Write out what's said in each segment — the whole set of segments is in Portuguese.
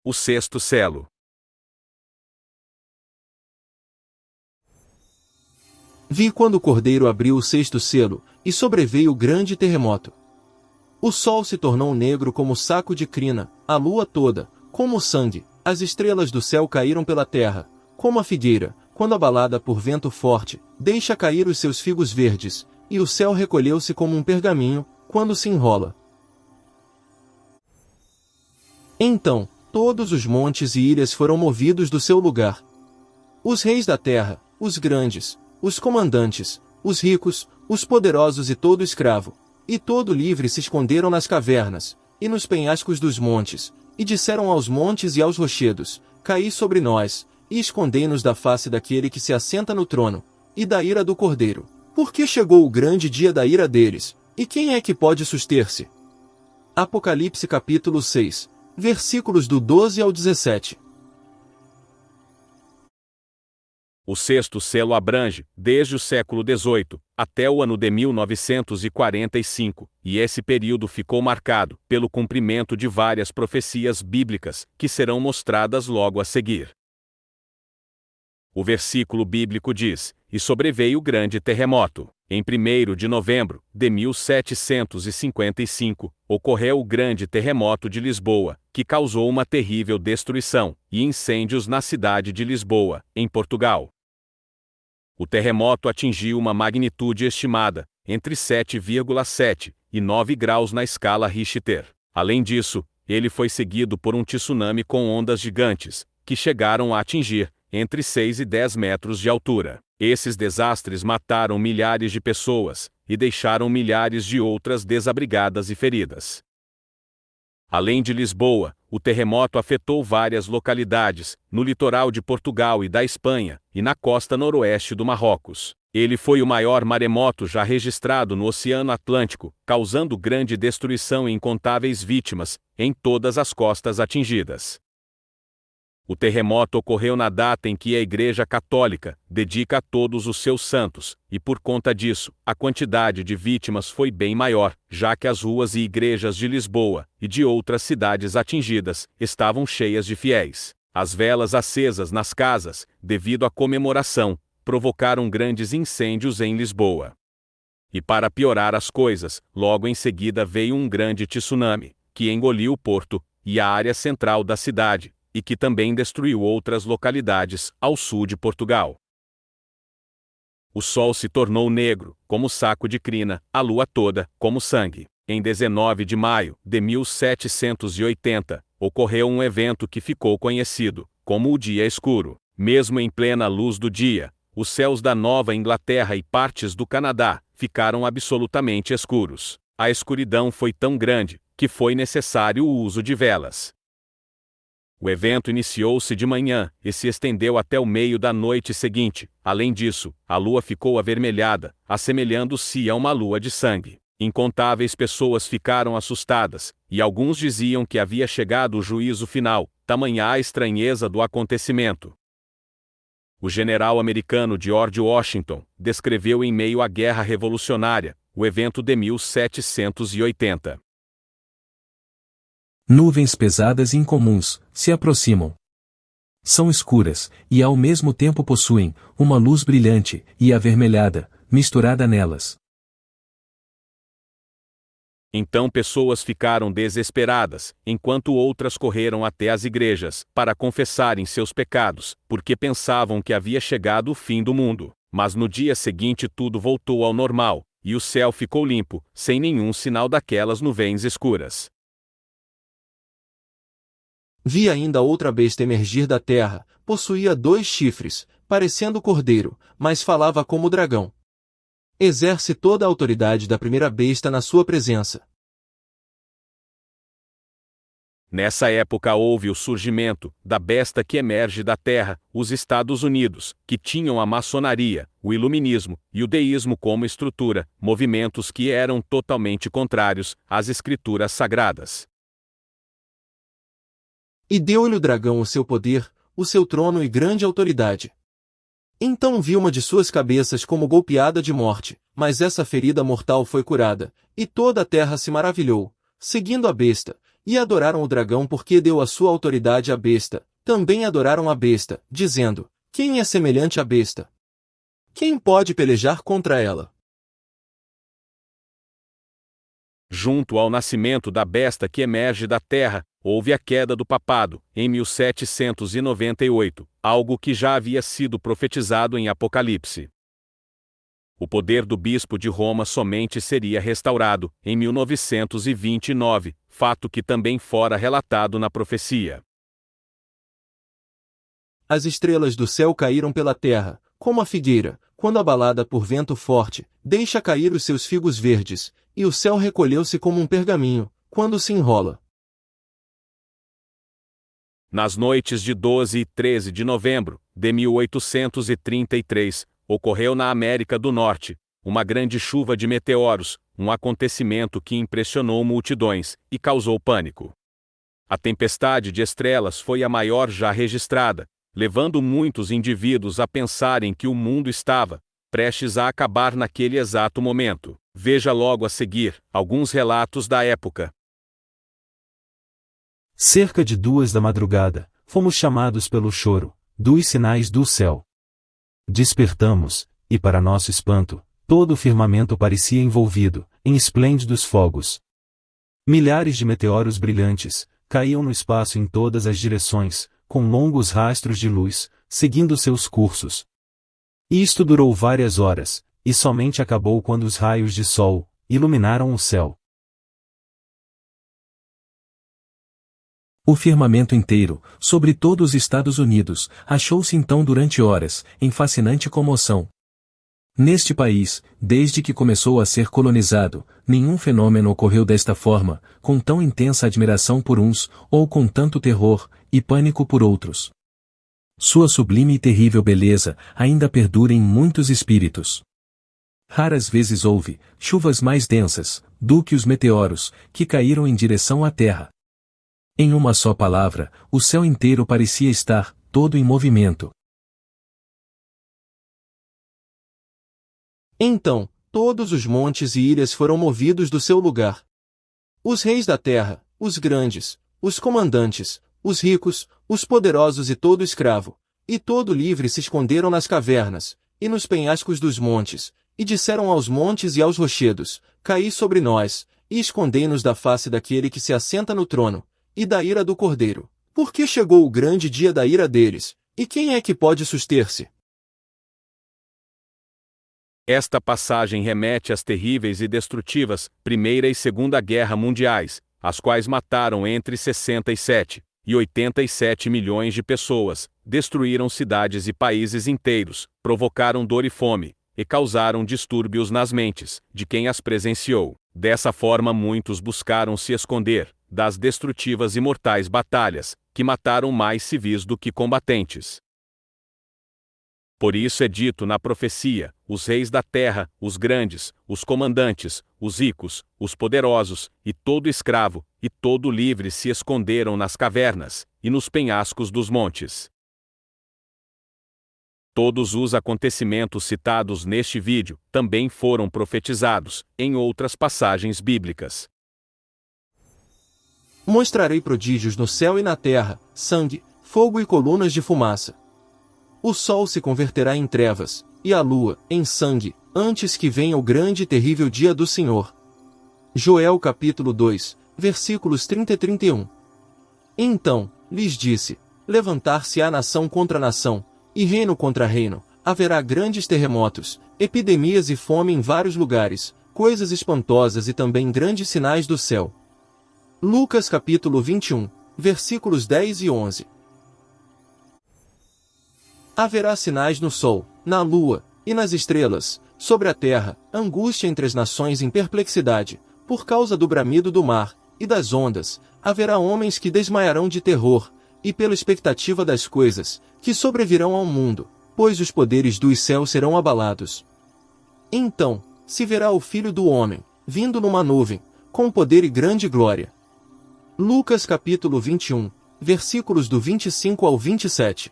O sexto selo. Vi quando o Cordeiro abriu o sexto selo, e sobreveio grande terremoto. O sol se tornou negro como saco de crina, a lua toda, como sangue, as estrelas do céu caíram pela terra, como a figueira, quando abalada por vento forte, deixa cair os seus figos verdes, e o céu recolheu-se como um pergaminho, quando se enrola. Então, todos os montes e ilhas foram movidos do seu lugar. Os reis da terra, os grandes, os comandantes, os ricos, os poderosos e todo escravo, e todo livre se esconderam nas cavernas, e nos penhascos dos montes, e disseram aos montes e aos rochedos, caí sobre nós, e escondei-nos da face daquele que se assenta no trono, e da ira do Cordeiro, porque chegou o grande dia da ira deles, e quem é que pode suster-se? Apocalipse capítulo 6, versículos do 12 ao 17. O sexto selo abrange, desde o século XVIII, até o ano de 1945, e esse período ficou marcado pelo cumprimento de várias profecias bíblicas, que serão mostradas logo a seguir. O versículo bíblico diz: "E sobreveio grande terremoto. Em 1º de novembro de 1755, ocorreu o grande terremoto de Lisboa, que causou uma terrível destruição e incêndios na cidade de Lisboa, em Portugal. O terremoto atingiu uma magnitude estimada, entre 7,7 e 9 graus na escala Richter. Além disso, ele foi seguido por um tsunami com ondas gigantes, que chegaram a atingir entre 6 e 10 metros de altura. Esses desastres mataram milhares de pessoas e deixaram milhares de outras desabrigadas e feridas. Além de Lisboa, o terremoto afetou várias localidades, no litoral de Portugal e da Espanha, e na costa noroeste do Marrocos. Ele foi o maior maremoto já registrado no Oceano Atlântico, causando grande destruição e incontáveis vítimas, em todas as costas atingidas. O terremoto ocorreu na data em que a Igreja Católica dedica a todos os seus santos, e por conta disso, a quantidade de vítimas foi bem maior, já que as ruas e igrejas de Lisboa e de outras cidades atingidas estavam cheias de fiéis. As velas acesas nas casas, devido à comemoração, provocaram grandes incêndios em Lisboa. E para piorar as coisas, logo em seguida veio um grande tsunami, que engoliu o porto e a área central da cidade, e que também destruiu outras localidades ao sul de Portugal. O sol se tornou negro, como saco de crina, a lua toda, como sangue. Em 19 de maio de 1780, ocorreu um evento que ficou conhecido como o Dia Escuro. Mesmo em plena luz do dia, os céus da Nova Inglaterra e partes do Canadá ficaram absolutamente escuros. A escuridão foi tão grande que foi necessário o uso de velas. O evento iniciou-se de manhã e se estendeu até o meio da noite seguinte. Além disso, a lua ficou avermelhada, assemelhando-se a uma lua de sangue. Incontáveis pessoas ficaram assustadas, e alguns diziam que havia chegado o juízo final, tamanha a estranheza do acontecimento. O general americano George Washington descreveu em meio à Guerra Revolucionária o evento de 1780. Nuvens pesadas e incomuns se aproximam. São escuras, e ao mesmo tempo possuem uma luz brilhante e avermelhada, misturada nelas. Então pessoas ficaram desesperadas, enquanto outras correram até as igrejas para confessarem seus pecados, porque pensavam que havia chegado o fim do mundo. Mas no dia seguinte tudo voltou ao normal, e o céu ficou limpo, sem nenhum sinal daquelas nuvens escuras. Vi ainda outra besta emergir da terra, possuía 2 chifres, parecendo cordeiro, mas falava como dragão. Exerce toda a autoridade da primeira besta na sua presença. Nessa época houve o surgimento da besta que emerge da terra, os Estados Unidos, que tinham a maçonaria, o iluminismo e o deísmo como estrutura, movimentos que eram totalmente contrários às escrituras sagradas. E deu-lhe o dragão o seu poder, o seu trono e grande autoridade. Então vi uma de suas cabeças como golpeada de morte, mas essa ferida mortal foi curada, e toda a terra se maravilhou, seguindo a besta, E adoraram o dragão porque deu a sua autoridade à besta. Também adoraram a besta, dizendo: quem é semelhante à besta? Quem pode pelejar contra ela? Junto ao nascimento da besta que emerge da terra, houve a queda do papado, em 1798, algo que já havia sido profetizado em Apocalipse. O poder do bispo de Roma somente seria restaurado, em 1929, fato que também fora relatado na profecia. As estrelas do céu caíram pela terra, como a figueira, quando abalada por vento forte, deixa cair os seus figos verdes, e o céu recolheu-se como um pergaminho, quando se enrola. Nas noites de 12 e 13 de novembro de 1833, ocorreu na América do Norte uma grande chuva de meteoros, um acontecimento que impressionou multidões e causou pânico. A tempestade de estrelas foi a maior já registrada, levando muitos indivíduos a pensarem que o mundo estava prestes a acabar naquele exato momento. Veja logo a seguir alguns relatos da época. Cerca de 2 da madrugada, fomos chamados pelo choro dos sinais do céu. Despertamos, e para nosso espanto, todo o firmamento parecia envolvido em esplêndidos fogos. Milhares de meteoros brilhantes caíam no espaço em todas as direções, com longos rastros de luz, seguindo seus cursos. Isto durou várias horas, e somente acabou quando os raios de sol iluminaram o céu. O firmamento inteiro, sobre todos os Estados Unidos, achou-se então durante horas, em fascinante comoção. Neste país, desde que começou a ser colonizado, nenhum fenômeno ocorreu desta forma, com tão intensa admiração por uns, ou com tanto terror e pânico por outros. Sua sublime e terrível beleza ainda perdura em muitos espíritos. Raras vezes houve chuvas mais densas do que os meteoros que caíram em direção à Terra. Em uma só palavra, o céu inteiro parecia estar todo em movimento. Então, todos os montes e ilhas foram movidos do seu lugar. Os reis da terra, os grandes, os comandantes, os ricos, os poderosos e todo escravo, e todo livre se esconderam nas cavernas, e nos penhascos dos montes, e disseram aos montes e aos rochedos: caí sobre nós, e escondei-nos da face daquele que se assenta no trono, e da ira do Cordeiro, porque chegou o grande dia da ira deles, e quem é que pode suster-se? Esta passagem remete às terríveis e destrutivas Primeira e Segunda Guerra Mundiais, as quais mataram entre 67 e 87 milhões de pessoas, destruíram cidades e países inteiros, provocaram dor e fome, e causaram distúrbios nas mentes de quem as presenciou. Dessa forma muitos buscaram se esconder das destrutivas e mortais batalhas, que mataram mais civis do que combatentes. Por isso é dito na profecia: os reis da terra, os grandes, os comandantes, os ricos, os poderosos, e todo escravo, e todo livre se esconderam nas cavernas, e nos penhascos dos montes. Todos os acontecimentos citados neste vídeo também foram profetizados em outras passagens bíblicas. Mostrarei prodígios no céu e na terra, sangue, fogo e colunas de fumaça. O sol se converterá em trevas, e a lua, em sangue, antes que venha o grande e terrível dia do Senhor. Joel capítulo 2, versículos 30 e 31. Então, lhes disse: levantar-se-á nação contra nação, e reino contra reino, haverá grandes terremotos, epidemias e fome em vários lugares, coisas espantosas e também grandes sinais do céu. Lucas capítulo 21, versículos 10 e 11. Haverá sinais no sol, na lua, e nas estrelas, sobre a terra, angústia entre as nações em perplexidade, por causa do bramido do mar, e das ondas, haverá homens que desmaiarão de terror, e pela expectativa das coisas, que sobrevirão ao mundo, pois os poderes dos céus serão abalados. Então, se verá o Filho do Homem, vindo numa nuvem, com poder e grande glória. Lucas capítulo 21, versículos do 25 ao 27.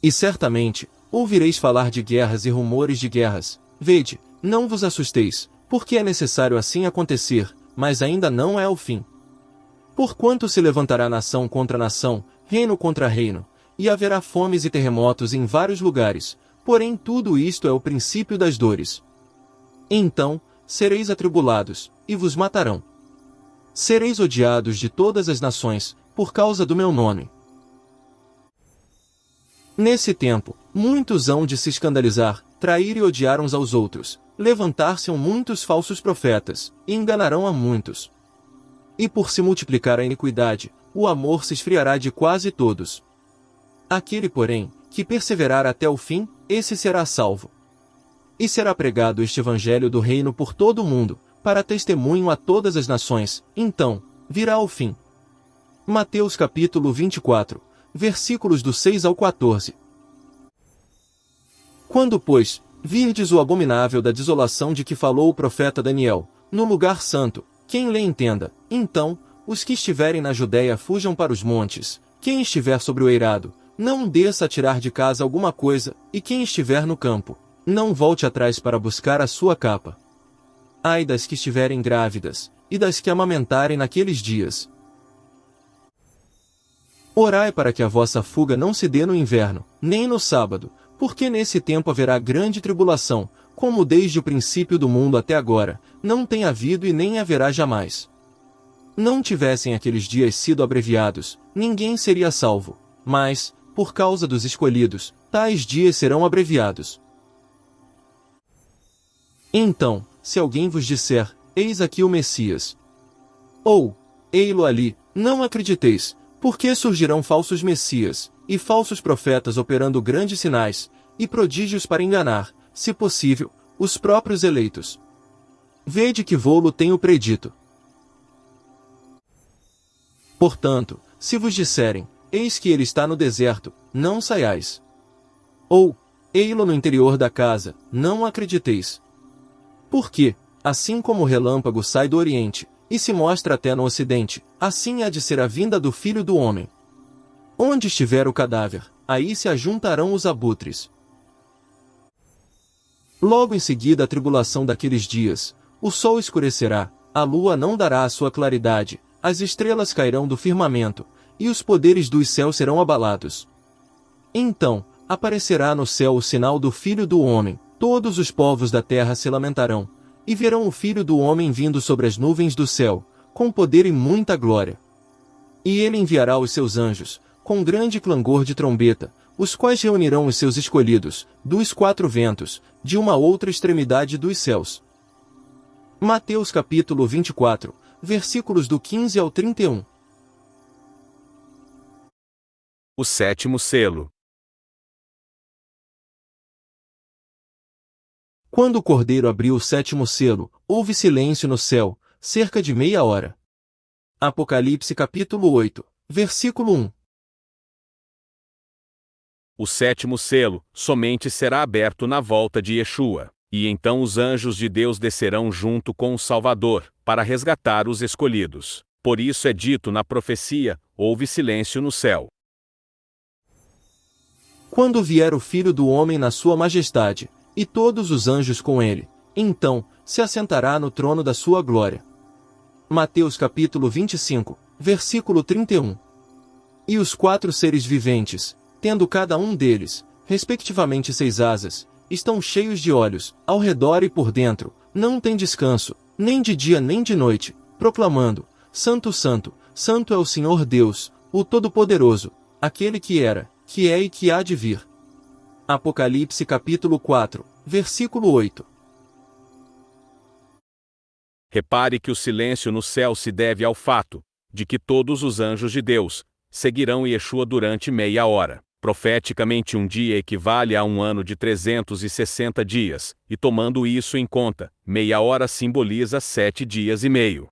E certamente, ouvireis falar de guerras e rumores de guerras. Vede, não vos assusteis, porque é necessário assim acontecer, mas ainda não é o fim. Porquanto se levantará nação contra nação, reino contra reino, e haverá fomes e terremotos em vários lugares, porém tudo isto é o princípio das dores. Então, sereis atribulados, e vos matarão. Sereis odiados de todas as nações, por causa do meu nome. Nesse tempo, muitos hão de se escandalizar, trair e odiar uns aos outros, levantar-se-ão muitos falsos profetas, e enganarão a muitos. E por se multiplicar a iniquidade, o amor se esfriará de quase todos. Aquele, porém, que perseverar até o fim, esse será salvo. E será pregado este evangelho do reino por todo o mundo, para testemunho a todas as nações, então, virá o fim. Mateus capítulo 24, versículos do 6 ao 14. Quando, pois, virdes o abominável da desolação de que falou o profeta Daniel, no lugar santo, quem lê entenda, então, os que estiverem na Judéia fujam para os montes, quem estiver sobre o eirado, não desça a tirar de casa alguma coisa, e quem estiver no campo, não volte atrás para buscar a sua capa. Ai das que estiverem grávidas, e das que amamentarem naqueles dias. Orai para que a vossa fuga não se dê no inverno, nem no sábado, porque nesse tempo haverá grande tribulação, como desde o princípio do mundo até agora, não tem havido e nem haverá jamais. Não tivessem aqueles dias sido abreviados, ninguém seria salvo, mas, por causa dos escolhidos, tais dias serão abreviados. Então, se alguém vos disser, eis aqui o Messias, ou, ei-lo ali, não acrediteis, porque surgirão falsos messias, e falsos profetas operando grandes sinais, e prodígios para enganar, se possível, os próprios eleitos. Vede que vô-lo tenho predito. Portanto, se vos disserem, eis que ele está no deserto, não saiais. Ou, ei-lo no interior da casa, não acrediteis. Porque, assim como o relâmpago sai do oriente, e se mostra até no ocidente, assim há de ser a vinda do Filho do Homem. Onde estiver o cadáver, aí se ajuntarão os abutres. Logo em seguida a tribulação daqueles dias, o sol escurecerá, a lua não dará a sua claridade, as estrelas cairão do firmamento, e os poderes dos céus serão abalados. Então, aparecerá no céu o sinal do Filho do Homem, todos os povos da terra se lamentarão, e verão o Filho do Homem vindo sobre as nuvens do céu, com poder e muita glória. E ele enviará os seus anjos, com grande clangor de trombeta, os quais reunirão os seus escolhidos, dos quatro ventos, de uma outra extremidade dos céus. Mateus capítulo 24, versículos do 15 ao 31. O sétimo selo. Quando o cordeiro abriu o sétimo selo, houve silêncio no céu, cerca de meia hora. Apocalipse capítulo 8, versículo 1. O sétimo selo somente será aberto na volta de Yeshua, e então os anjos de Deus descerão junto com o Salvador, para resgatar os escolhidos. Por isso é dito na profecia, houve silêncio no céu. Quando vier o Filho do Homem na sua majestade, e todos os anjos com ele, então, se assentará no trono da sua glória. Mateus capítulo 25, versículo 31. E os quatro seres viventes, tendo cada um deles, respectivamente 6 asas, estão cheios de olhos, ao redor e por dentro, não têm descanso, nem de dia nem de noite, proclamando, Santo, Santo, Santo é o Senhor Deus, o Todo-Poderoso, aquele que era, que é e que há de vir. Apocalipse capítulo 4, versículo 8. Repare que o silêncio no céu se deve ao fato de que todos os anjos de Deus seguirão Yeshua durante meia hora. Profeticamente um dia equivale a um ano de 360 dias, e tomando isso em conta, meia hora simboliza 7 dias e meio.